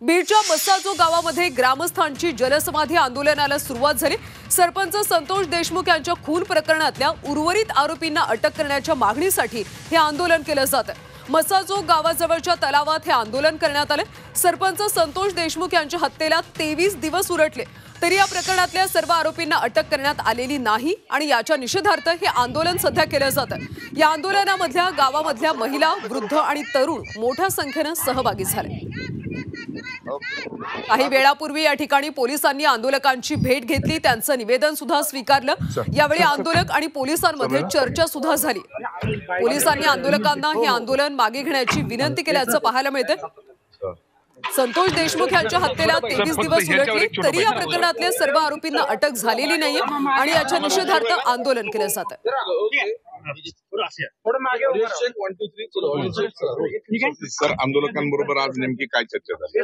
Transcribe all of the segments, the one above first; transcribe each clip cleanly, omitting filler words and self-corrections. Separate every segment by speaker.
Speaker 1: बीडच्या मस्साजो गावामध्ये ग्रामस्थांची जलसमाधी आंदोलनाला सुरुवात झाली। सरपंच संतोष देशमुख यांच्या खून प्रकरणातल्या उर्वरित आरोपींना अटक करण्याच्या मागणीसाठी हे आंदोलन केलं जातं। मस्साजो गावाजवळच्या तलावात हे आंदोलन करण्यात आले। सरपंच संतोष देशमुख यांच्या हत्येला 23 दिवस उरटले तरी या प्रकरणातल्या सर्व आरोपींना अटक करण्यात आलेली नाही आणि याच्या निषेधार्थ हे आंदोलन सध्या केलं जातं। या आंदोलनामधल्या गावामधल्या महिला, वृद्ध आणि तरुण मोठ्या संख्येने सहभागी झाले। काही वेळापूर्वी या ठिकाणी पोलिसांनी आंदोलकांची भेट घेतली, त्यांचं निवेदन सुद्धा स्वीकारलं। यावेळी आंदोलक आणि पोलिसांमध्ये चर्चा सुद्धा झाली। पोलिसांनी आंदोलकांना हे आंदोलन मागे घेण्याची विनंती केल्याचं पाहायला मिळतं। संतोष देशमुख यांच्या हत्येला 23 दिवस उलटले तरी या प्रकरणातल्या सर्व आरोपींना अटक झालेली नाहीये आणि याच्या निषेधार्थ आंदोलन केलं जातं।
Speaker 2: सर, आंदोलकांबरोबर आज नेमकी काय चर्चा झाली?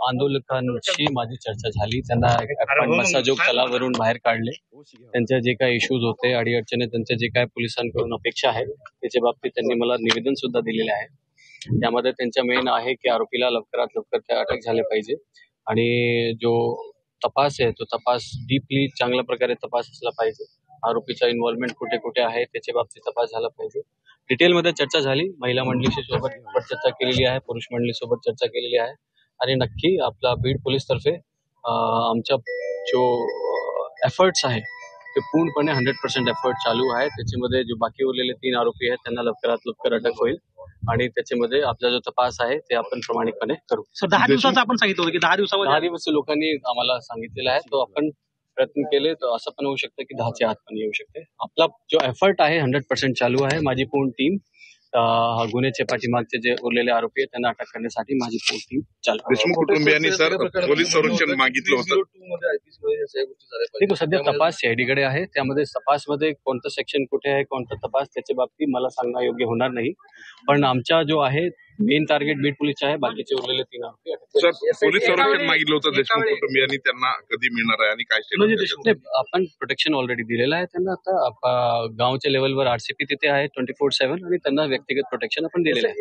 Speaker 3: आंदोलकांशी माझी चर्चा झाली। त्यांना आपण मस्साजोग तलावावरून बाहेर काढले। त्यांचे जे काही इश्यूज होते, अडीअडचणी, त्यांचे जे काही पोलिसांकडून अपेक्षा आहे त्याच्या बाबतीत त्यांनी मला निवेदन सुद्धा दिलेले आहे। त्यामध्ये त्यांच्या मेन आहे की आरोपीला लवकरात लवकर अटक झाले पाहिजे आणि जो तपास आहे तो तपास डीपली चांगल्या प्रकारे तपास असला पाहिजे। आरोपीचा इन्व्हॉल्वमेंट कुठे कुठे आहे त्याच्या बाबतीत तपास झाला पाहिजे। डिटेलमध्ये चर्चा झाली। महिला मंडळीशी सोबत चर्चा केलेली आहे, पुरुष मंडळीसोबत चर्चा केलेली आहे आणि नक्की आपला बीड पोलीस तर्फे आमच्या जो एफर्ट्स आहे ते पूर्णपणे 100% एफर्ट चालू आहे। त्याच्यामध्ये जो बाकी उरलेले 3 आरोपी आहेत त्यांना लवकरात लवकर अटक होईल आणि त्याच्यामध्ये आपला जो तपास आहे ते आपण प्रामाणिकपणे करू।
Speaker 4: सर, 10 दिवसाचं आपण सांगितलं होतं की 10 दिवस
Speaker 3: लोकांनी आम्हाला सांगितलेलं आहे, तो आपण प्रयत्न केले तर असं पण होऊ शकतं की 10च्या आत पण येऊ शकते। आपला जो एफर्ट आहे 100% चालू आहे। माझी पूर्ण टीम गुन्ह्याचे पाठीमागचे जे उरलेले आरोपी आहेत त्यांना अटक करण्यासाठी माझी पूर्ण टीम चालू आहे।
Speaker 2: देशमुख कुटुंबियांनी सर पोलीस संरक्षण मागितलं होतं।
Speaker 3: सध्या तपास सीआयडी कडे आहे, त्यामध्ये तपासमध्ये कोणतं सेक्शन कुठे आहे, कोणता तपास, त्याच्या बाबतीत मला सांगणं योग्य होणार नाही। पण आमचा जो आहे मेन टार्गेट बीड पोलीसचे आहे, बाकीचे उरलेले 3 आरोपी।
Speaker 2: सर, पोलीस संरक्षण मागितलं होतं देशमुख कुटुंबियांनी, त्यांना कधी मिळणार आहे आणि काय?
Speaker 3: आपण प्रोटेक्शन ऑलरेडी दिलेलं आहे त्यांना। आता गावच्या लेवलवर आरसीपी तिथे आहे 24/7 आणि त्यांना व्यक्तिगत प्रोटेक्शन आपण दिलेलं आहे।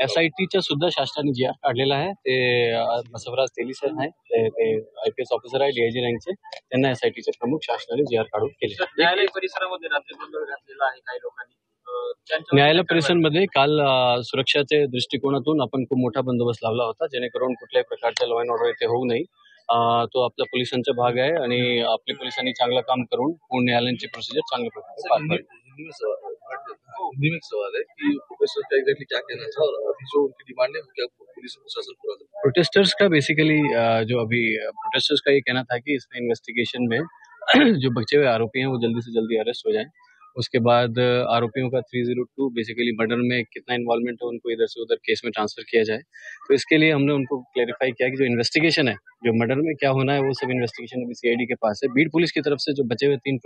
Speaker 3: एसआयटीच्या सुद्धा शासनाने जी आर काढलेला आहे, ते बसवराज तेली सर आहे, ते IPS ऑफिसर आहे DIG रँकचे, त्यांना एसआयटीचे प्रमुख शासनाने जी आर काढून केले।
Speaker 4: न्यायालय परिसरामध्ये रात्री गोंधळ घातलेला आहे काही लोकांनी।
Speaker 3: न्यायालय परिसरामध्ये काल सुरक्षाच्या दृष्टिकोनातून आपण खूप मोठा बंदोबस्त लावला होता, जेणेकरून कुठल्याही प्रकारच्या लॉ अँड ऑर्डर इथे होऊ नये। तो आपल्या पोलिसांचा भाग आहे आणि आपल्या पोलिसांनी चांगलं काम करून पूर्ण न्यायालयाची प्रोसिजर चांगल्या प्रकारे पार पाडली। प्रोटेस्टर्स का बेसिकली जो अभी प्रोटेस्टर्स का ये कहना था कि इसमें इन्वेस्टिगेशन में जो बचे हुए आरोपी हैं वो जल्दी से जल्दी अरेस्ट हो जाएं। उसके बाद आरोपियों का 302 बेसिकली मर्डर में कितना इन्वॉल्वमेंट है उनको इधर से उधर केस में ट्रांसफर किया जाए। तो इसके लिए हमने उनको क्लेरिफाई किया कि जो इन्वेस्टिगेशन है, जो मर्डर में क्या होना है वो सब इन्वेस्टिगेशन अभी सीआईडी के पास है। बीड पुलिस की तरफ से जो बचे हुए 3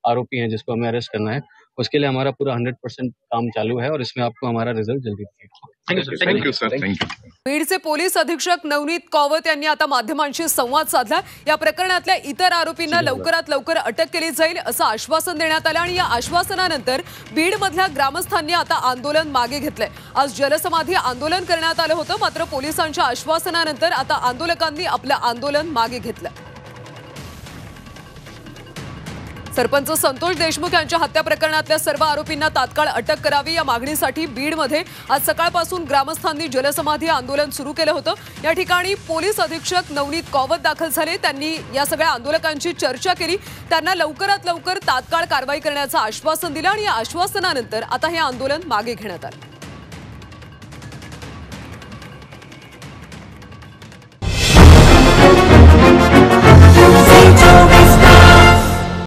Speaker 3: आरोपी हैं जिसको हमें अरेस्ट करना है, उसके लिए हमारा पूरा 100% काम चालू है और इसमें आपको हमारा रिजल्ट जल्दी दिखेगा।
Speaker 2: Thank you sir, thank you.
Speaker 1: बीडचे पोलीस अधीक्षक नवनीत कौवत यांनी आता माध्यमांशी संवाद साधला। या प्रकरणातल्या इतर आरोपींना लवकरात लवकर अटक केली जाईल असं आश्वासन देण्यात आलं आणि या आश्वासनानंतर बीडमधल्या ग्रामस्थांनी आता आंदोलन मागे घेतलंय। आज जलसमाधी आंदोलन करण्यात आलं होतं, मात्र पोलिसांच्या आश्वासनानंतर आता आंदोलकांनी आपलं आंदोलन मागे घेतलं। सरपंच संतोष देशमुख यांच्या हत्या प्रकरणातल्या सर्व आरोपींना तात्काळ अटक करावी या मागणीसाठी बीडमध्ये आज सकाळपासून ग्रामस्थांनी जलसमाधी आंदोलन सुरू केलं होतं। या ठिकाणी पोलीस अधीक्षक नवनीत कौवत दाखल झाले। त्यांनी या सगळ्या आंदोलकांची चर्चा केली, त्यांना लवकरात लवकर तात्काळ कारवाई करण्याचं आश्वासन दिलं आणि या आश्वासनानंतर आता हे आंदोलन मागे घेण्यात आलं।